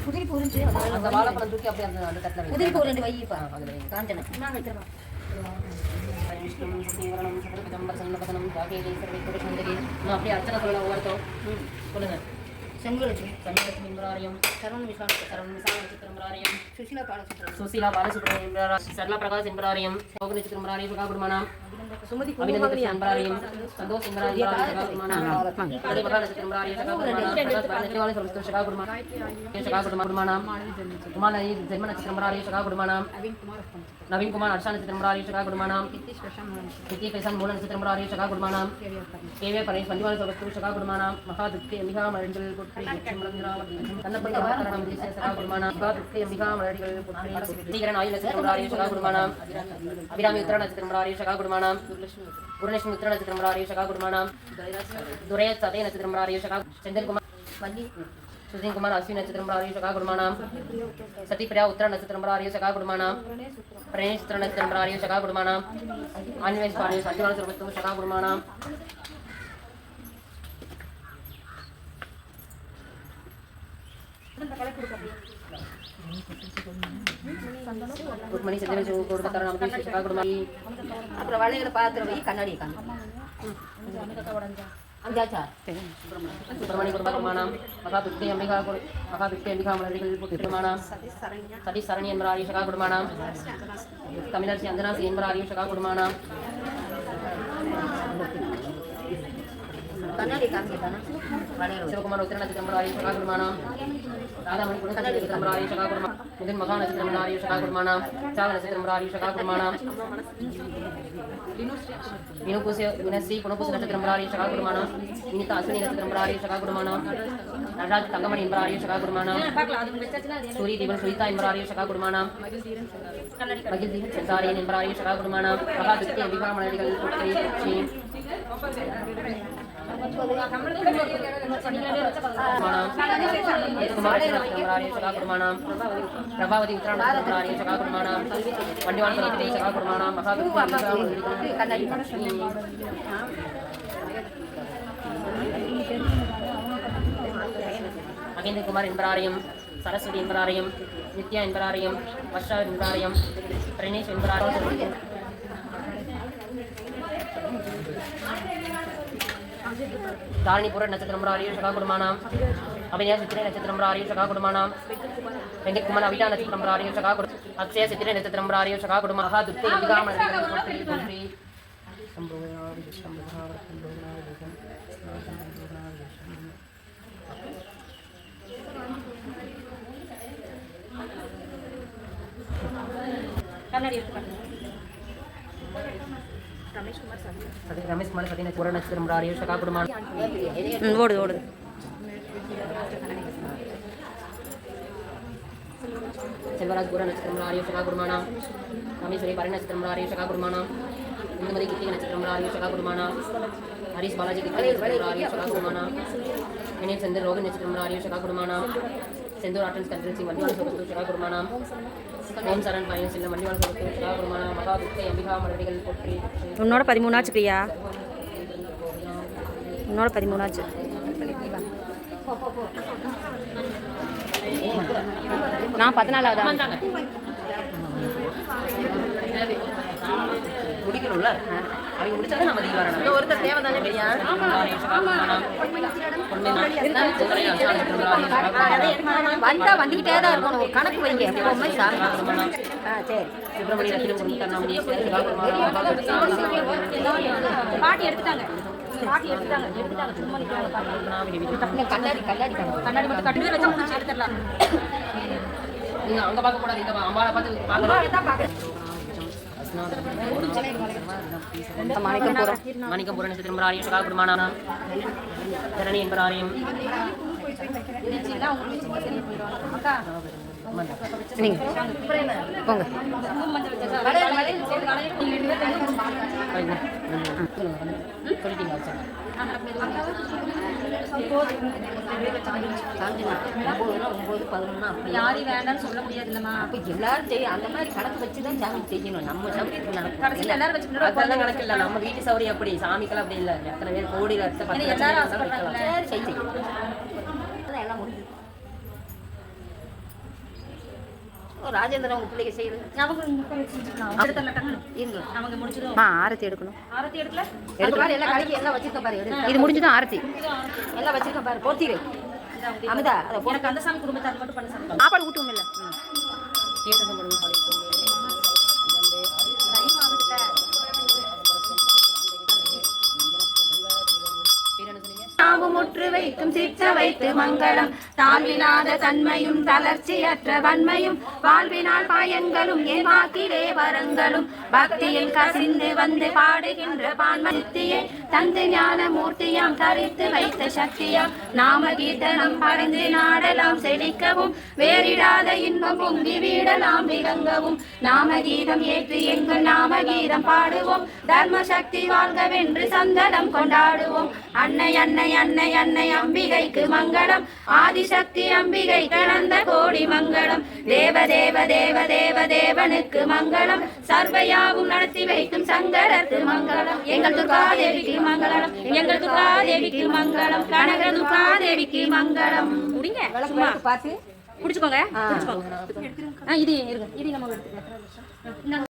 உதிரி பூரிஞ்சு அந்த வாழைப்பழம் தூக்கி அப்படியே அந்த தட்டில் உதிரி பூரிஞ்சு வைப்பா அதில் காஞ்சனை நான் வைக்கிறேன். அப்படியே அர்ச்சனை சொல்லலாம் ஒவ்வொருத்தரும் சொல்லுங்கள். செங்கலட்சுமி செங்கலட்சுமி இந்திராரியம் சரவண விசால சித்திரம்பராரியம் சுசீலா பாலசுப்ரமணியம் சரளா பிரகாஷ் இந்திராரியம் சோகன சித்திரம்பராரியம் சுகாகுடுமானம் சுமதி அபிநந்தன் இந்திராரியம் சந்தோஷ் இந்திராரியம் சுகாகுடுமானம் பிரகாஷ் சித்திரம்பராரியம் சுகாகுடுமானம் பிரகாஷ் பாலசுப்ரமணியம் சரஸ்வதி சுகாகுடுமானம் சுகாகுடுமானம் குமார் ஜென்மன சித்திரம்பராரியம் சுகாகுடுமானம் நவீன் குமார் அர்ஷான சித்திரம்பராரியம் சுகாகுடுமானம் நித்திய பேசன் மூல சித்திரம்பராரியம் சுகாகுடுமானம் கேவே பரேஷ் பண்டிவான சரஸ்வதி சுகாகுடுமானம் மகாதுக்கே மிகா மழங்கள் கண்ணப்பன் கபாகரணம் தேசிய சகாகுடுமானம் மகாதுக்கே மிகா மழடிகள் சீகரன் ஆயுள சித்திரம்பராரியம் சுகாகுடுமானம் அபிராமி உத்தர நட்சத்திரம்பராரியம் சுகாகுடுமானம் குருலட்சுமி உத்தர நட்சத்திரம்பராரியம் சுகாகுடுமானம் துரைய சதய நட்சத்திரம்பராரியம் சுகா செந்தில்குமார் வள்ளி சுஜின் குமார் அஸ்வின் நட்சத்திரம்பராரியம் சுகாகுடுமானம் சத்யபிரியா உத்தர நட்சத்திரம்பராரியம் சுகாகுடுமானம் பிரணேஷ் உத்தர நட்சத்திரம்பராரியம் சுகாகுடுமானம் ஆன்வேஷ் பாரியம் சத்யவான சர்வத்து சுகாகுடுமானம் மணி அப்புறம் வளைகளை பார்த்துட்டு போய் கண்ணாடி சுப்பிரமணிய குருமானம் மகாபிக்தி அம்பிகா அம்பிகா மலர்கள் குருமானம் சதீஷ் சரணி என்பராரிய சகா குருமானம் தமிழரசி அந்தனாசி என்பராரிய சகா குருமானம் சிவகுமார் உத்திர நட்சத்திரம்பராரிய சகா குருமானம் ராதாமணி குண நட்சத்திரம்பராரிய சகா குருமானம் முதன் மகா நட்சத்திரம்பராரிய சகா குருமானம் சாக நட்சத்திரம்பராரிய சகா குருமானம் வினஸ்ரீ புனபூச நட்சத்திரம்பராரிய சகா குருமானம் வினிதா அஸ்வினி நட்சத்திரம்பராரிய சகா குருமானம் நடராஜ் தங்கமணி என்பராரிய சகா குருமானம் சூரிய தீபன் சுரிதா என்பராரிய சகா குருமானம் மகிழ் தீபன் செந்தாரியன் என்பராரிய சகா குருமானம் மகாதுக்கே அம்பிகா மலடிகள் பிரபாவதி உத்தராணி சகா குருமானம் வண்டிவான சகா குருமானம் மகேந்திர குமார் என்பராரியம் சரஸ்வதி என்பராரியம் நித்யா என்பராரியம் வர்ஷா என்பராரியம் பிரணேஷ் என்பராரியம் தாரணிபுர நட்சத்திரம்பராரியம் சகா குருமானம் அபிநயா சித்திரை நட்சத்திரம்பராரியம் சகா குருமானம் வெங்கட்குமார் அவிதா நட்சத்திரம்பராரியம் சகா குரு அக்ஷய சித்திரை நட்சத்திரம்பராரியம் சகா குருமா மகாதுக்கே அம்பிகா மலடிகள் ரமேஷ் குமார் சதீன புர நட்சத்திரம்பராரியம் சகா குருமானம் ஓடுது செல்வராஜ் புர நட்சத்திரம்பராரியம் சகா குருமானம் ராமேஸ்வரி பரண நட்சத்திரம்பராரியம் சகா குருமானம் இந்துமதி கிருத்திகை நட்சத்திரம்பராரியம் சகா குருமானம் ஹரிஷ் பாலாஜி கிருத்திகை நட்சத்திரம்பராரியம் சகா குருமானம் வினேஷ் சந்தர் ரோகன் நட்சத்திரம்பராரியம் சகா குருமானம் செந்தூர் ஆட்டன்ஸ் கண்ட்ரன்சி மண்டிவான சகத்து சகா குருமானம் ஓம் சரண் பாயம் செல்ல மண்டிவான சகத்து சகா குருமானம் மகாதுக்கை அம்பிகா மலடிகள் போற்றி. உன்னோட 13 ஆச்சு பிரியா, உன்னோட 13 ஆச்சு. நான் 14ஆவது முடிக்கணும்ல, அவங்க முடிச்சாதான் நம்ம தீவாரணம். ஒருத்தர் தேவை தானே பெரியா? வந்தா வந்துக்கிட்டே தான் இருக்கணும், ஒரு கணக்கு வைங்க எப்பவுமே சாமி. சரி, சுப்பிரமணிய பாட்டி எடுத்துட்டாங்க. பாட்டி எடுத்துட்டாங்க சும்மா நிற்கிறாங்க. கண்ணாடி மட்டும் கட்டுறது வச்சா முடிச்சு எடுத்துடலாம். நீங்க அங்க பார்க்க கூடாது, இந்த அம்மாவை பார்த்து பார்க்கலாம். மணிக்கம்புர நட்சத்திரம் என்பராரியம் சகா குடும்பமான தரணி என்பராரியம் யாரையும் வேண்டாம்னு சொல்ல முடியாது இல்லம்மா. எல்லாரும் செய்யும் அந்த மாதிரி கணக்கு வச்சுதான் சாமி செய்யணும். நம்ம சௌரியத்துக்கு நடக்கும். கடைசியில் எல்லாரும் வச்சுக்கிட்டு அதெல்லாம் கணக்கு இல்லை. நம்ம வீட்டு சௌரியம் அப்படி, சாமிக்கெல்லாம் அப்படி இல்லை. எத்தனை பேர் கோடி லட்சம் எல்லாரும் ஆசைப்படுறாங்க. எல்லாம் முடிஞ்சு ராஜேந்திரன் உங்க பிள்ளைங்க செய்யுது. அவங்க முடிச்சதும் ஆரத்தி எடுக்கணும். ஆரத்தி எடுக்கல எல்லாம் கலக்கி எல்லாம் வச்சிருக்க பாரு. இது முடிஞ்சதும் ஆரத்தி எல்லாம் வச்சிருக்க பாரு. போத்திரு அமுதா. எனக்கு அந்த சாமி குடும்பத்தார் மட்டும் பண்ண சாமி சாப்பாடு ஊட்டுவோம் இல்லை தீர்த்த சம்பளம் முற்று வைக்கும் சிற்ற வைத்து மங்களம் தாழ்வினாத தன்மையும் தளர்ச்சியற்ற வன்மையும் வாழ்வினால் பாயங்களும் என் வாக்கிலே வரங்களும் பக்தியில் கசிந்து வந்து பாடுகின்ற பான்மத்தியை தந்து ஞான மூர்த்தியாம் தரித்து வைத்த சக்தியாம் நாம கீர்த்தனம் பறந்து நாடலாம் செழிக்கவும் வேறிடாத இன்பம் பொங்கி வீடலாம் விளங்கவும் நாம கீதம் ஏற்றி எங்கள் நாம கீதம் பாடுவோம் தர்ம சக்தி வாழ்கவென்று சந்தனம் கொண்டாடுவோம் அன்னை அன்னை அன்னை அன்னை அம்பிகைக்கு மங்களம் ஆதிசக்தி அம்பிகை கலந்த கோடி மங்களம் தேவ தேவ தேவ தேவ தேவனுக்கு மங்களம் சர்வயாவும் நடத்தி வைக்கும் சங்கரத்து மங்களம் எங்கள் துர்காதேவிக்கு மங்களம் எங்கள் துர்காதேவிக்கு மங்களம் கனக துர்காதேவிக்கு மங்களம். முடிங்க பார்த்து பிடிச்சுக்கோங்க. இது இருங்க, இது நம்ம எடுத்துக்கலாம்.